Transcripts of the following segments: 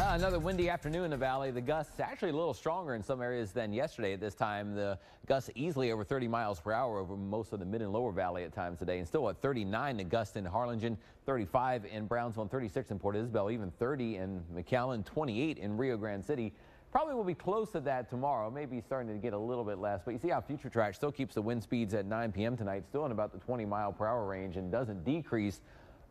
Another windy afternoon in the valley. The gusts actually a little stronger in some areas than yesterday at this time. The gusts easily over 30 miles per hour over most of the mid and lower valley at times today. And still at 39 the gust in Harlingen, 35 in Brownsville, and 36 in Port Isabel, even 30 in McAllen, 28 in Rio Grande City. Probably will be close to that tomorrow, maybe starting to get a little bit less. But you see how Future Track still keeps the wind speeds at 9 p.m. tonight, still in about the 20 mile per hour range, and doesn't decrease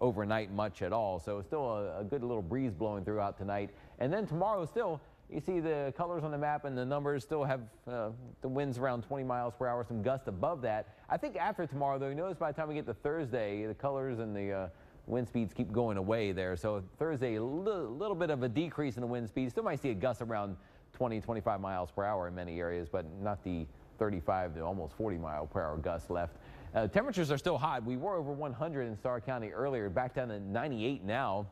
overnight much at all. So still a good little breeze blowing throughout tonight. And then tomorrow still, you see the colors on the map and the numbers still have the winds around 20 miles per hour, some gusts above that. I think after tomorrow, though, you notice by the time we get to Thursday, the colors and the wind speeds keep going away there. So Thursday, a little bit of a decrease in the wind speed. Still might see a gust around 20, 25 miles per hour in many areas, but not the 35 to almost 40 mile per hour gusts left. Temperatures are still hot. We were over 100 in Starr County earlier, back down to 98 now.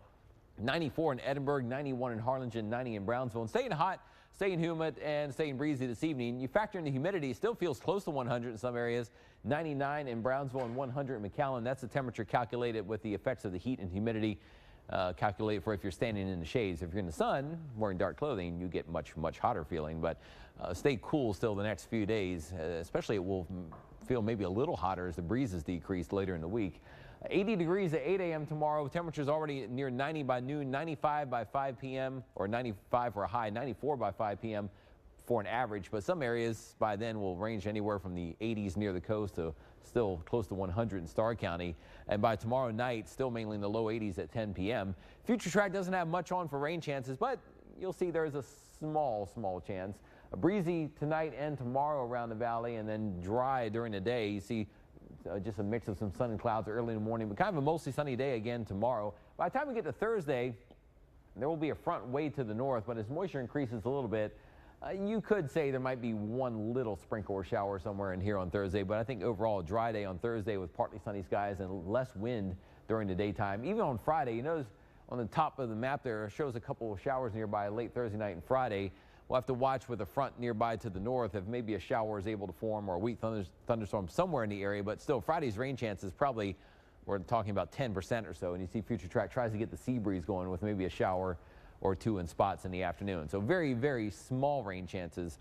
94 in Edinburg, 91 in Harlingen, 90 in Brownsville. And staying hot, staying humid, and staying breezy this evening. You factor in the humidity, it still feels close to 100 in some areas. 99 in Brownsville and 100 in McAllen. That's the temperature calculated with the effects of the heat and humidity. Calculate for if you're standing in the shades. If you're in the sun, wearing dark clothing, you get much hotter feeling. But stay cool still the next few days. Especially it will feel maybe a little hotter as the breezes decrease later in the week. 80 degrees at 8 a.m. tomorrow. Temperatures already near 90 by noon, 95 by 5 p.m. or 95 for a high, 94 by 5 p.m. for an average. But some areas by then will range anywhere from the 80s near the coast to still close to 100 in Starr County. And by tomorrow night, still mainly in the low 80s at 10 p.m. Future Track doesn't have much on for rain chances, but you'll see there's a small chance. A breezy tonight and tomorrow around the valley, and then dry during the day. You see just a mix of some sun and clouds early in the morning, but kind of a mostly sunny day again tomorrow. By the time we get to Thursday, there will be a front way to the north, but as moisture increases a little bit, you could say there might be one little sprinkle or shower somewhere in here on Thursday, but I think overall a dry day on Thursday with partly sunny skies and less wind during the daytime. Even on Friday, you notice on the top of the map there shows a couple of showers nearby late Thursday night and Friday. We'll have to watch with a front nearby to the north if maybe a shower is able to form or a weak thunderstorm somewhere in the area. But still, Friday's rain chances probably, we're talking about 10% or so. And you see Future Track tries to get the sea breeze going with maybe a shower or two in spots in the afternoon. So very small rain chances.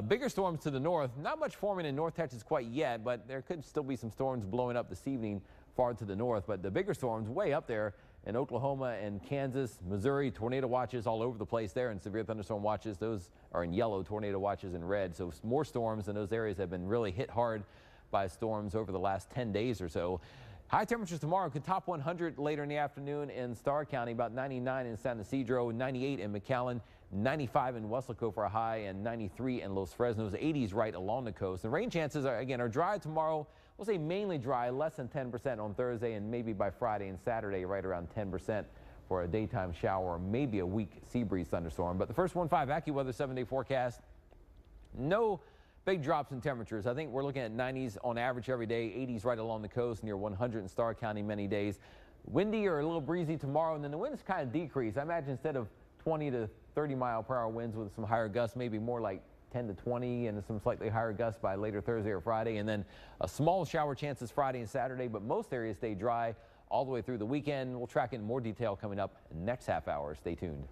Bigger storms to the north. Not much forming in North Texas quite yet, but there could still be some storms blowing up this evening far to the north. But the bigger storms way up there in Oklahoma and Kansas, Missouri, tornado watches all over the place there, and severe thunderstorm watches. Those are in yellow, tornado watches in red. So more storms in those areas have been really hit hard by storms over the last 10 days or so. High temperatures tomorrow could top 100 later in the afternoon in Starr County, about 99 in San Ysidro, 98 in McAllen, 95 in Weslaco for a high, and 93 in Los Fresnos, 80s right along the coast. The rain chances are dry tomorrow. We'll say mainly dry, less than 10% on Thursday, and maybe by Friday and Saturday right around 10% for a daytime shower or maybe a weak sea breeze thunderstorm. But the first 1-5 AccuWeather 7-day forecast, no big drops in temperatures. I think we're looking at 90s on average every day, 80s right along the coast, near 100 in Starr County many days. Windy or a little breezy tomorrow, and then the winds kind of decrease. I imagine instead of 20 to 30 mile per hour winds with some higher gusts, maybe more like 10 to 20 and some slightly higher gusts by later Thursday or Friday. And then a small shower chances Friday and Saturday, but most areas stay dry all the way through the weekend. We'll track in more detail coming up next half hour. Stay tuned.